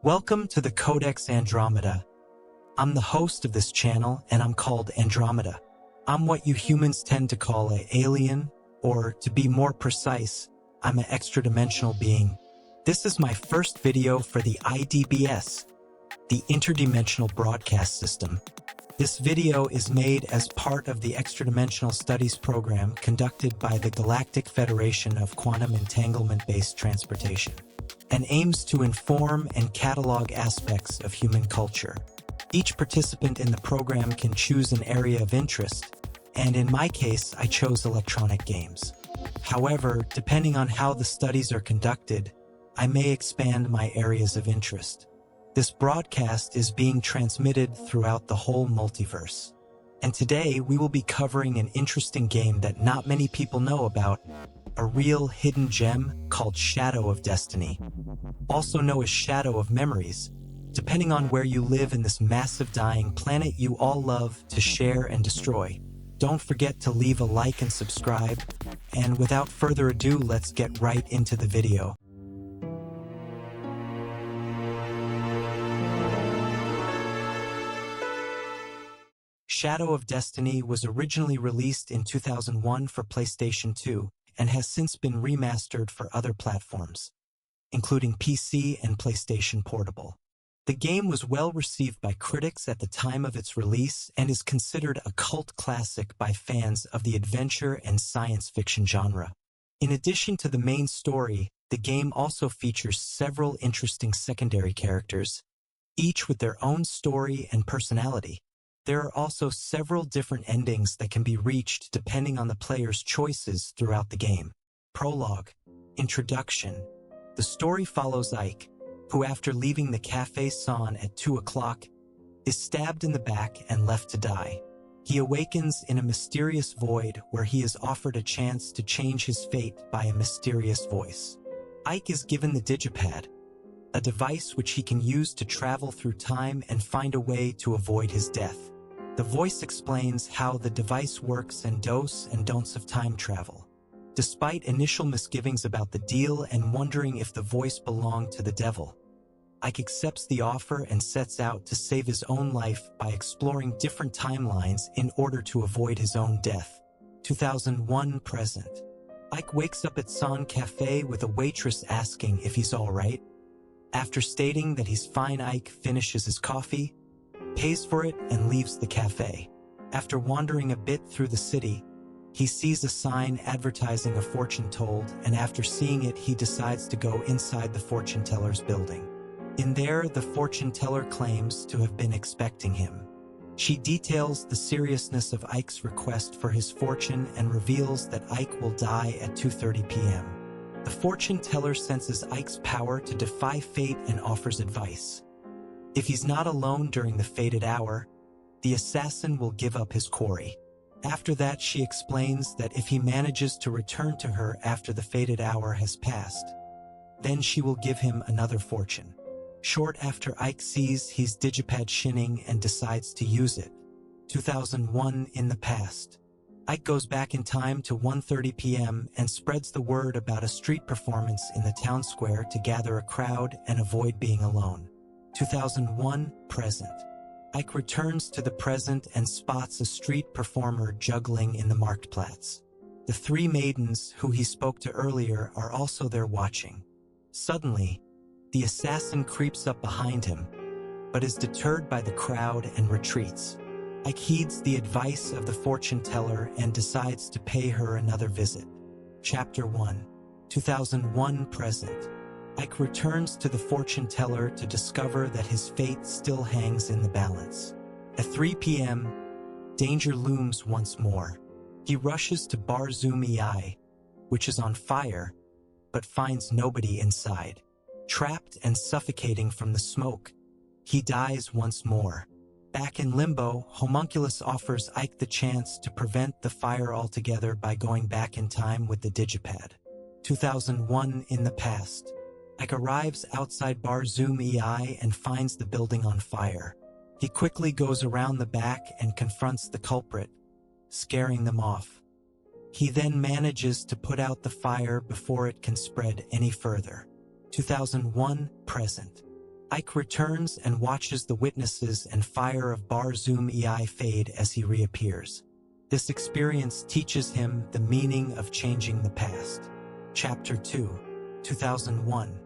Welcome to the Codex Andromeda. I'm the host of this channel and I'm called Andromeda. I'm what you humans tend to call an alien, or to be more precise, I'm an extra-dimensional being. This is my first video for the IDBS, the Interdimensional Broadcast System. This video is made as part of the Extradimensional Studies program conducted by the Galactic Federation of Quantum Entanglement-Based Transportation, and aims to inform and catalog aspects of human culture. Each participant in the program can choose an area of interest, and in my case, I chose electronic games. However, depending on how the studies are conducted, I may expand my areas of interest. This broadcast is being transmitted throughout the whole multiverse. And today, we will be covering an interesting game that not many people know about, a real hidden gem called Shadow of Destiny, also known as Shadow of Memories, depending on where you live in this massive dying planet you all love to share and destroy. Don't forget to leave a like and subscribe, and without further ado, let's get right into the video. Shadow of Destiny was originally released in 2001 for PlayStation 2 and has since been remastered for other platforms, including PC and PlayStation Portable. The game was well received by critics at the time of its release and is considered a cult classic by fans of the adventure and science fiction genre. In addition to the main story, the game also features several interesting secondary characters, each with their own story and personality. There are also several different endings that can be reached depending on the player's choices throughout the game. Prologue. Introduction. The story follows Ike, who after leaving the Café Son at 2 o'clock, is stabbed in the back and left to die. He awakens in a mysterious void where he is offered a chance to change his fate by a mysterious voice. Ike is given the Digipad, a device which he can use to travel through time and find a way to avoid his death. The voice explains how the device works and do's and don'ts of time travel. Despite initial misgivings about the deal and wondering if the voice belonged to the devil, Ike accepts the offer and sets out to save his own life by exploring different timelines in order to avoid his own death. 2001 present. Ike wakes up at Son Cafe with a waitress asking if he's all right. After stating that he's fine, Ike finishes his coffee, pays for it, and leaves the cafe. After wandering a bit through the city, he sees a sign advertising a fortune told, and after seeing it, he decides to go inside the fortune teller's building. In there, the fortune teller claims to have been expecting him. She details the seriousness of Ike's request for his fortune and reveals that Ike will die at 2:30 p.m. The fortune teller senses Ike's power to defy fate and offers advice. If he's not alone during the fated hour, the assassin will give up his quarry. After that, she explains that if he manages to return to her after the fated hour has passed, then she will give him another fortune. Short after, Ike sees his digipad shinning and decides to use it. 2001 in the past. Ike goes back in time to 1:30 p.m. and spreads the word about a street performance in the town square to gather a crowd and avoid being alone. 2001 present. Ike returns to the present and spots a street performer juggling in the Marktplatz. The three maidens who he spoke to earlier are also there watching. Suddenly, the assassin creeps up behind him, but is deterred by the crowd and retreats. Ike heeds the advice of the fortune teller and decides to pay her another visit. Chapter 1. 2001 present. Ike returns to the fortune teller to discover that his fate still hangs in the balance. At 3 p.m., danger looms once more. He rushes to Bar Zoom EI, which is on fire, but finds nobody inside. Trapped and suffocating from the smoke, he dies once more. Back in limbo, Homunculus offers Ike the chance to prevent the fire altogether by going back in time with the Digipad. 2001 in the past. Ike arrives outside Bar Zoom EI and finds the building on fire. He quickly goes around the back and confronts the culprit, scaring them off. He then manages to put out the fire before it can spread any further. 2001 present. Ike returns and watches the witnesses and fire of Bar Zoom EI fade as he reappears. This experience teaches him the meaning of changing the past. Chapter 2, 2001.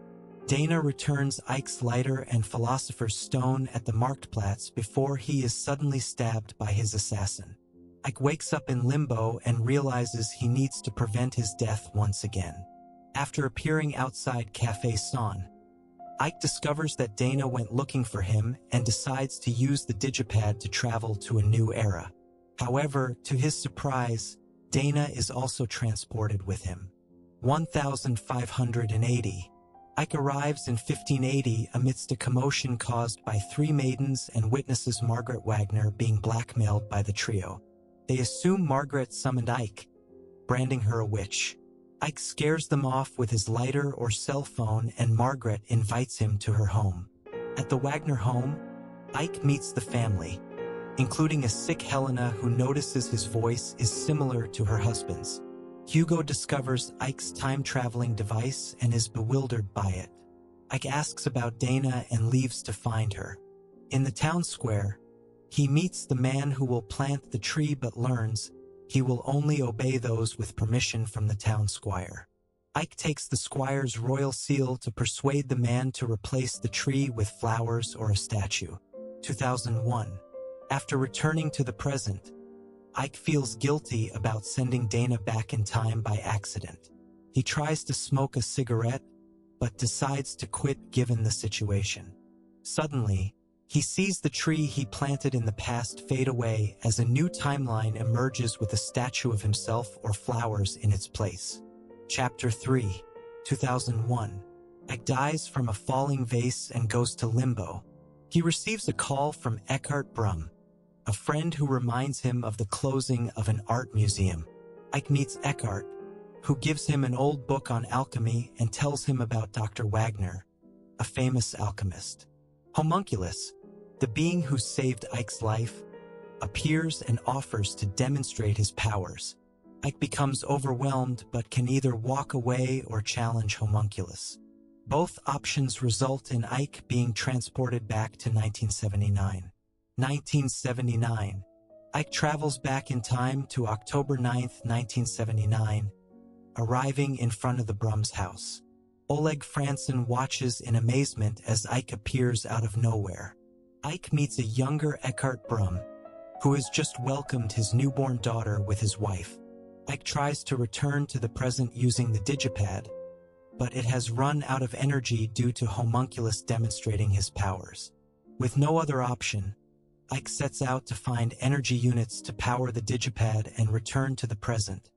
Dana returns Ike's lighter and Philosopher's Stone at the Marktplatz before he is suddenly stabbed by his assassin. Ike wakes up in limbo and realizes he needs to prevent his death once again. After appearing outside Café Son, Ike discovers that Dana went looking for him and decides to use the digipad to travel to a new era. However, to his surprise, Dana is also transported with him. 1580. Ike arrives in 1580 amidst a commotion caused by three maidens and witnesses Margaret Wagner being blackmailed by the trio. They assume Margaret summoned Ike, branding her a witch. Ike scares them off with his lighter or cell phone, and Margaret invites him to her home. At the Wagner home, Ike meets the family, including a sick Helena who notices his voice is similar to her husband's. Hugo discovers Ike's time-traveling device and is bewildered by it. Ike asks about Dana and leaves to find her. In the town square, he meets the man who will plant the tree but learns he will only obey those with permission from the town squire. Ike takes the squire's royal seal to persuade the man to replace the tree with flowers or a statue. 2001. After returning to the present, Ike feels guilty about sending Dana back in time by accident. He tries to smoke a cigarette, but decides to quit given the situation. Suddenly, he sees the tree he planted in the past fade away as a new timeline emerges with a statue of himself or flowers in its place. Chapter 3, 2001. Ike dies from a falling vase and goes to limbo. He receives a call from Eckhart Brum, a friend who reminds him of the closing of an art museum. Ike meets Eckhart, who gives him an old book on alchemy and tells him about Dr. Wagner, a famous alchemist. Homunculus, the being who saved Ike's life, appears and offers to demonstrate his powers. Ike becomes overwhelmed but can either walk away or challenge Homunculus. Both options result in Ike being transported back to 1979. 1979. Ike travels back in time to October 9, 1979, arriving in front of the Brum's house. Oleg Franson watches in amazement as Ike appears out of nowhere. Ike meets a younger Eckhart Brum, who has just welcomed his newborn daughter with his wife. Ike tries to return to the present using the digipad, but it has run out of energy due to Homunculus demonstrating his powers. With no other option, Ike sets out to find energy units to power the digipad and return to the present,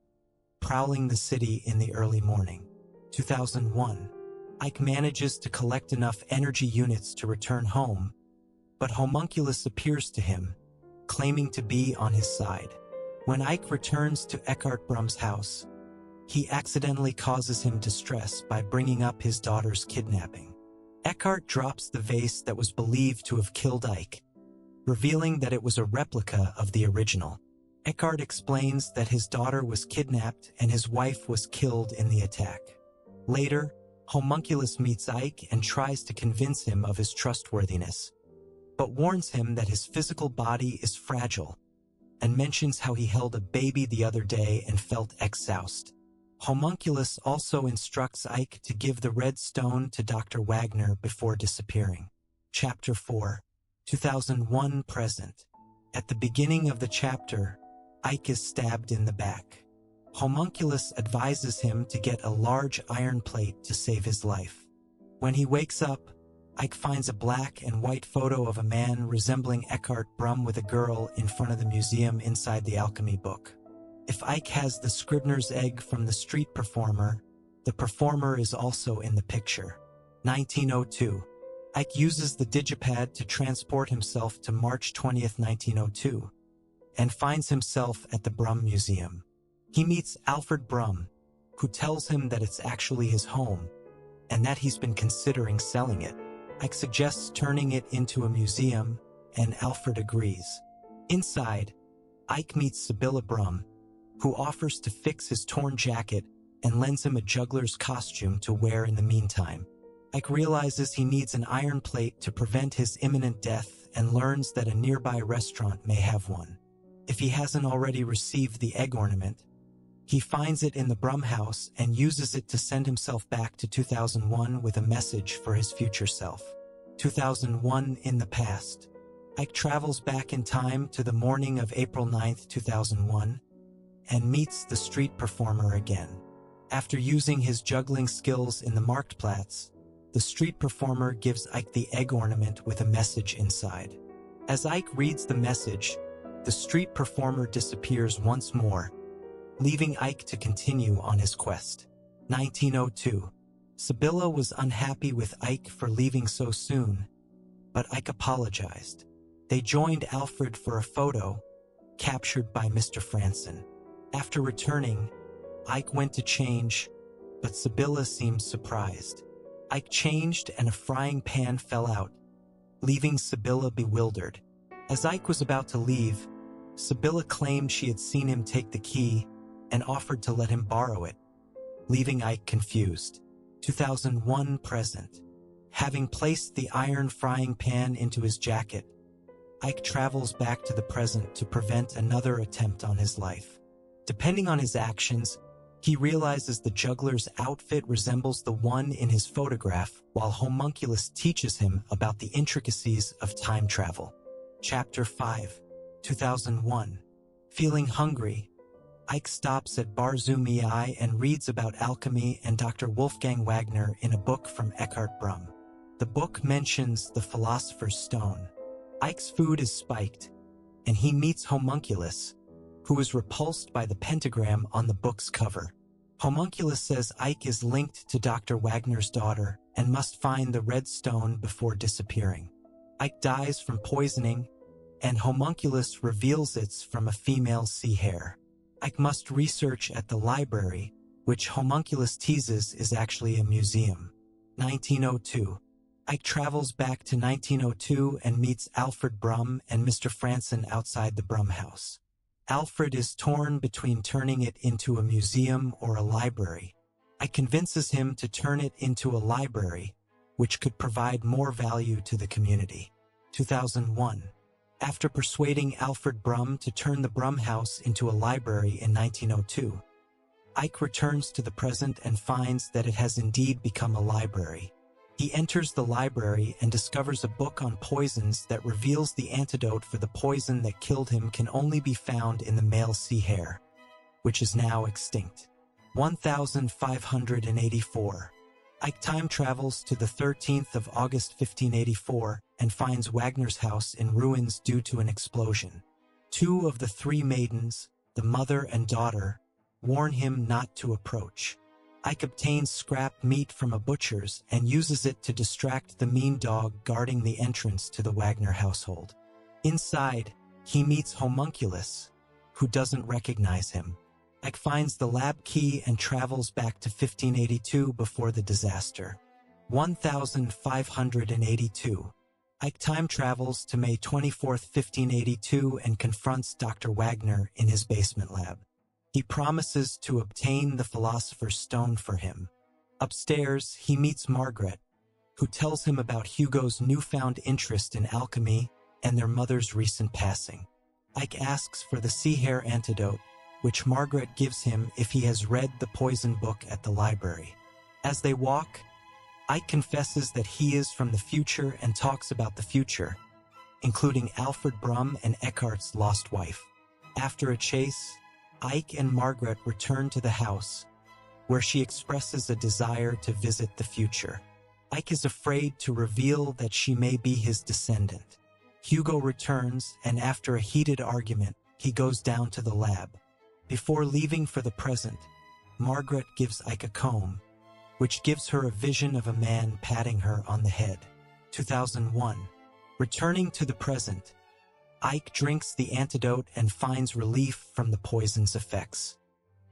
prowling the city in the early morning. 2001. Ike manages to collect enough energy units to return home, but Homunculus appears to him, claiming to be on his side. When Ike returns to Eckhart Brum's house, he accidentally causes him distress by bringing up his daughter's kidnapping. Eckhart drops the vase that was believed to have killed Ike, revealing that it was a replica of the original. Eckhart explains that his daughter was kidnapped and his wife was killed in the attack. Later, Homunculus meets Ike and tries to convince him of his trustworthiness, but warns him that his physical body is fragile and mentions how he held a baby the other day and felt exhausted. Homunculus also instructs Ike to give the red stone to Dr. Wagner before disappearing. Chapter 4, 2001 present. At the beginning of the chapter, Ike is stabbed in the back. Homunculus advises him to get a large iron plate to save his life. When he wakes up, Ike finds a black and white photo of a man resembling Eckhart Brum with a girl in front of the museum inside the alchemy book. If Ike has the Scribner's egg from the street performer, the performer is also in the picture. 1902. Ike uses the digipad to transport himself to March 20th, 1902, and finds himself at the Brum Museum. He meets Alfred Brum, who tells him that it's actually his home, and that he's been considering selling it. Ike suggests turning it into a museum, and Alfred agrees. Inside, Ike meets Sibylla Brum, who offers to fix his torn jacket and lends him a juggler's costume to wear in the meantime. Ike realizes he needs an iron plate to prevent his imminent death and learns that a nearby restaurant may have one. If he hasn't already received the egg ornament, he finds it in the Brum house and uses it to send himself back to 2001 with a message for his future self. 2001 in the past. Ike travels back in time to the morning of April 9, 2001, and meets the street performer again. After using his juggling skills in the Marktplatz, the street performer gives Ike the egg ornament with a message inside. As Ike reads the message, the street performer disappears once more, leaving Ike to continue on his quest. 1902. Sibylla was unhappy with Ike for leaving so soon, but Ike apologized. They joined Alfred for a photo, captured by Mr. Franson. After returning, Ike went to change, but Sibylla seemed surprised. Ike changed and a frying pan fell out, leaving Sibylla bewildered. As Ike was about to leave, Sibylla claimed she had seen him take the key and offered to let him borrow it, leaving Ike confused. 2001 present. Having placed the iron frying pan into his jacket, Ike travels back to the present to prevent another attempt on his life. Depending on his actions, he realizes the juggler's outfit resembles the one in his photograph, while Homunculus teaches him about the intricacies of time travel. Chapter 5. 2001. Feeling hungry, Ike stops at Bar Zumii and reads about alchemy and Dr. Wolfgang Wagner in a book from Eckhart Brum. The book mentions the Philosopher's Stone. Ike's food is spiked, and he meets Homunculus, who is repulsed by the pentagram on the book's cover. Homunculus says Ike is linked to Dr. Wagner's daughter and must find the red stone before disappearing. Ike dies from poisoning, and Homunculus reveals it's from a female sea hare. Ike must research at the library, which Homunculus teases is actually a museum. 1902. Ike travels back to 1902 and meets Alfred Brum and Mr. Franson outside the Brum house. Alfred is torn between turning it into a museum or a library. Ike convinces him to turn it into a library, which could provide more value to the community. 2001. After persuading Alfred Brum to turn the Brum house into a library in 1902, Ike returns to the present and finds that it has indeed become a library. He enters the library and discovers a book on poisons that reveals the antidote for the poison that killed him can only be found in the male sea hare, which is now extinct. 1584. Ike time travels to the 13th of August 1584 and finds Wagner's house in ruins due to an explosion. Two of the three maidens, the mother and daughter, warn him not to approach. Ike obtains scrap meat from a butcher's and uses it to distract the mean dog guarding the entrance to the Wagner household. Inside, he meets Homunculus, who doesn't recognize him. Ike finds the lab key and travels back to 1582 before the disaster. 1582. Ike time travels to May 24, 1582 and confronts Dr. Wagner in his basement lab. He promises to obtain the Philosopher's Stone for him. Upstairs, he meets Margaret, who tells him about Hugo's newfound interest in alchemy and their mother's recent passing. Ike asks for the sea hare antidote, which Margaret gives him if he has read the poison book at the library. As they walk, Ike confesses that he is from the future and talks about the future, including Alfred Brum and Eckhart's lost wife. After a chase, Ike and Margaret return to the house, where she expresses a desire to visit the future. Ike is afraid to reveal that she may be his descendant. Hugo returns, and after a heated argument, he goes down to the lab. Before leaving for the present, Margaret gives Ike a comb, which gives her a vision of a man patting her on the head. 2001. Returning to the present, Ike drinks the antidote and finds relief from the poison's effects.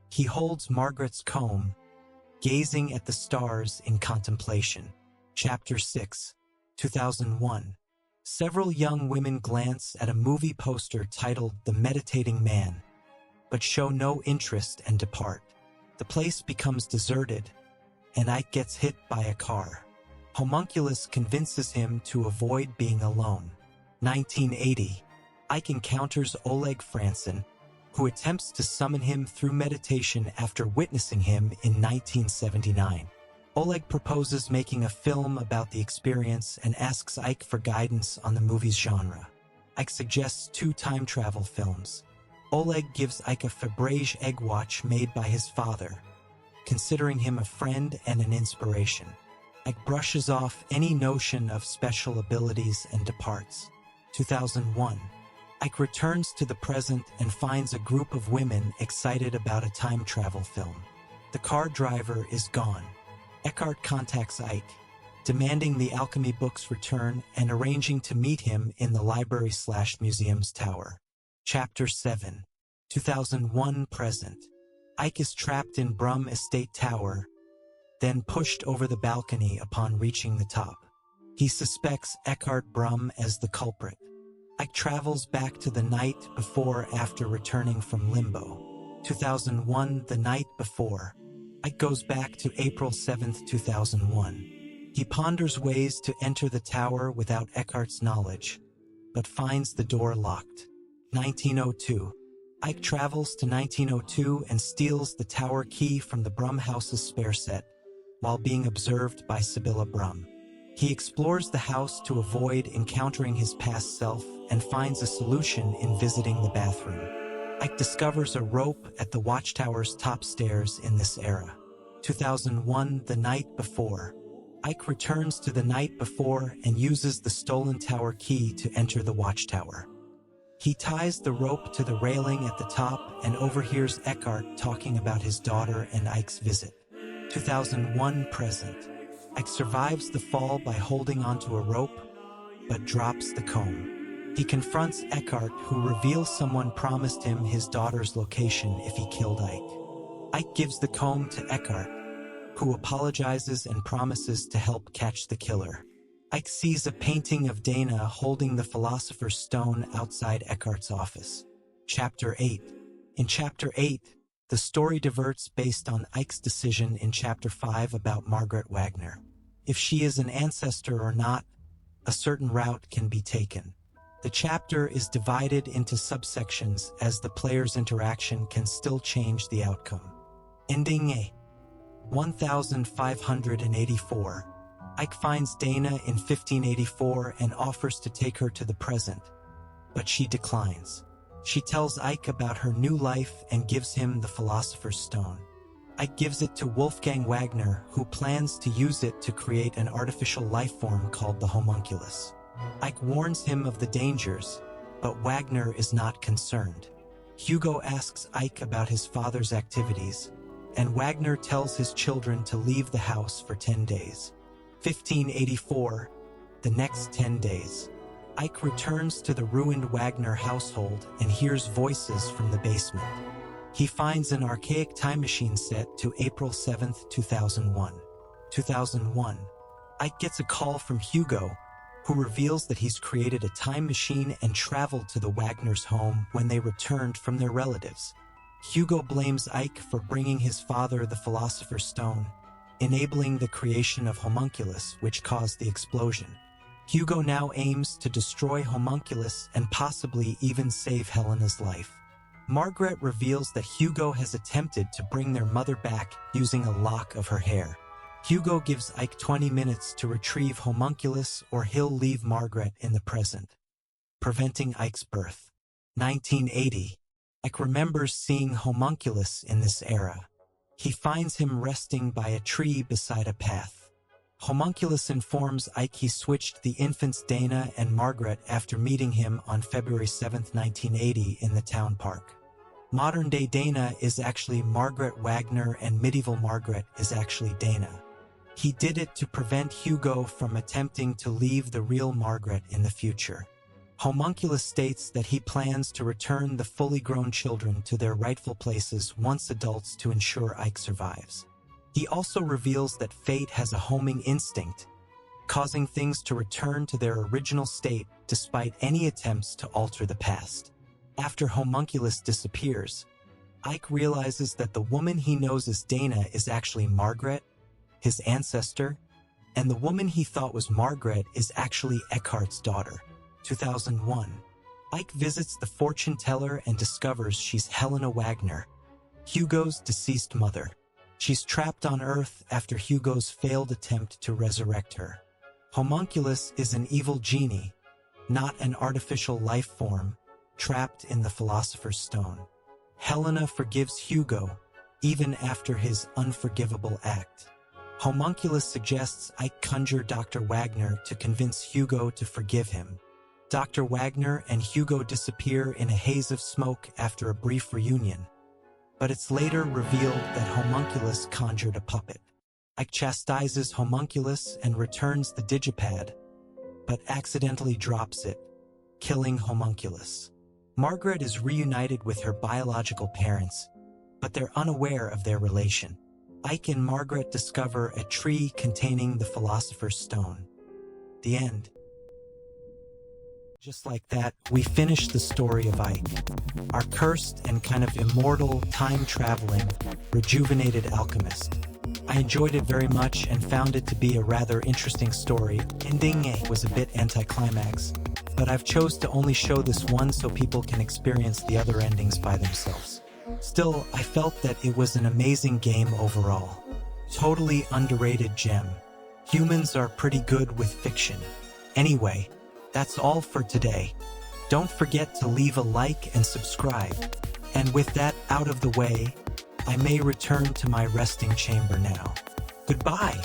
He holds Margaret's comb, gazing at the stars in contemplation. Chapter 6. 2001. Several young women glance at a movie poster titled The Meditating Man, but show no interest and depart. The place becomes deserted, and Ike gets hit by a car. Homunculus convinces him to avoid being alone. 1980. Ike encounters Oleg Franson, who attempts to summon him through meditation after witnessing him in 1979. Oleg proposes making a film about the experience and asks Ike for guidance on the movie's genre. Ike suggests 2 time travel films. Oleg gives Ike a Fabergé egg watch made by his father, considering him a friend and an inspiration. Ike brushes off any notion of special abilities and departs. 2001. Ike returns to the present and finds a group of women excited about a time travel film. The car driver is gone. Eckhart contacts Ike, demanding the alchemy book's return and arranging to meet him in the library/museum's tower. Chapter 7. 2001 present. Ike is trapped in Brum Estate Tower, then pushed over the balcony upon reaching the top. He suspects Eckhart Brum as the culprit. Ike travels back to the night before after returning from limbo. 2001, the night before. Ike goes back to April 7, 2001. He ponders ways to enter the tower without Eckhart's knowledge, but finds the door locked. 1902. Ike travels to 1902 and steals the tower key from the Brum house's spare set, while being observed by Sibylla Brum. He explores the house to avoid encountering his past self and finds a solution in visiting the bathroom. Ike discovers a rope at the watchtower's top stairs in this era. 2001, the night before. Ike returns to the night before and uses the stolen tower key to enter the watchtower. He ties the rope to the railing at the top and overhears Eckhart talking about his daughter and Ike's visit. 2001 present. Ike survives the fall by holding onto a rope, but drops the comb. He confronts Eckhart, who reveals someone promised him his daughter's location if he killed Ike. Ike gives the comb to Eckhart, who apologizes and promises to help catch the killer. Ike sees a painting of Dana holding the Philosopher's Stone outside Eckhart's office. Chapter 8. In Chapter 8, the story diverts based on Ike's decision in Chapter 5 about Margaret Wagner. If she is an ancestor or not, a certain route can be taken. The chapter is divided into subsections as the player's interaction can still change the outcome. Ending A. 1584. Ike finds Dana in 1584 and offers to take her to the present, but she declines. She tells Ike about her new life and gives him the Philosopher's Stone. Ike gives it to Wolfgang Wagner, who plans to use it to create an artificial life form called the homunculus. Ike warns him of the dangers, but Wagner is not concerned. Hugo asks Ike about his father's activities, and Wagner tells his children to leave the house for 10 days. 1584, the next 10 days. Ike returns to the ruined Wagner household and hears voices from the basement. He finds an archaic time machine set to April 7, 2001. 2001. Ike gets a call from Hugo, who reveals that he's created a time machine and traveled to the Wagner's home when they returned from their relatives. Hugo blames Ike for bringing his father the Philosopher's Stone, enabling the creation of Homunculus, which caused the explosion. Hugo now aims to destroy Homunculus and possibly even save Helena's life. Margaret reveals that Hugo has attempted to bring their mother back using a lock of her hair. Hugo gives Ike 20 minutes to retrieve Homunculus or he'll leave Margaret in the present, preventing Ike's birth. 1980. Ike remembers seeing Homunculus in this era. He finds him resting by a tree beside a path. Homunculus informs Ike he switched the infants Dana and Margaret after meeting him on February 7, 1980 in the town park. Modern-day Dana is actually Margaret Wagner and medieval Margaret is actually Dana. He did it to prevent Hugo from attempting to leave the real Margaret in the future. Homunculus states that he plans to return the fully grown children to their rightful places once adults to ensure Ike survives. He also reveals that fate has a homing instinct, causing things to return to their original state despite any attempts to alter the past. After Homunculus disappears, Ike realizes that the woman he knows as Dana is actually Margaret, his ancestor, and the woman he thought was Margaret is actually Eckhart's daughter. 2001. Ike visits the fortune teller and discovers she's Helena Wagner, Hugo's deceased mother. She's trapped on Earth after Hugo's failed attempt to resurrect her. Homunculus is an evil genie, not an artificial life form, trapped in the Philosopher's Stone. Helena forgives Hugo, even after his unforgivable act. Homunculus suggests Ike conjure Dr. Wagner to convince Hugo to forgive him. Dr. Wagner and Hugo disappear in a haze of smoke after a brief reunion, but it's later revealed that Homunculus conjured a puppet. Ike chastises Homunculus and returns the digipad, but accidentally drops it, killing Homunculus. Margaret is reunited with her biological parents, but they're unaware of their relation. Ike and Margaret discover a tree containing the Philosopher's Stone. The end. Just like that, we finish the story of Ike, our cursed and kind of immortal, time-traveling, rejuvenated alchemist. I enjoyed it very much and found it to be a rather interesting story. Ending was a bit anticlimax, but I've chose to only show this one so people can experience the other endings by themselves. Still, I felt that it was an amazing game overall. Totally underrated gem. Humans are pretty good with fiction. Anyway, that's all for today. Don't forget to leave a like and subscribe. And with that out of the way, I may return to my resting chamber now. Goodbye,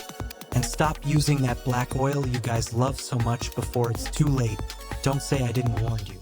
and stop using that black oil you guys love so much before it's too late. Don't say I didn't warn you.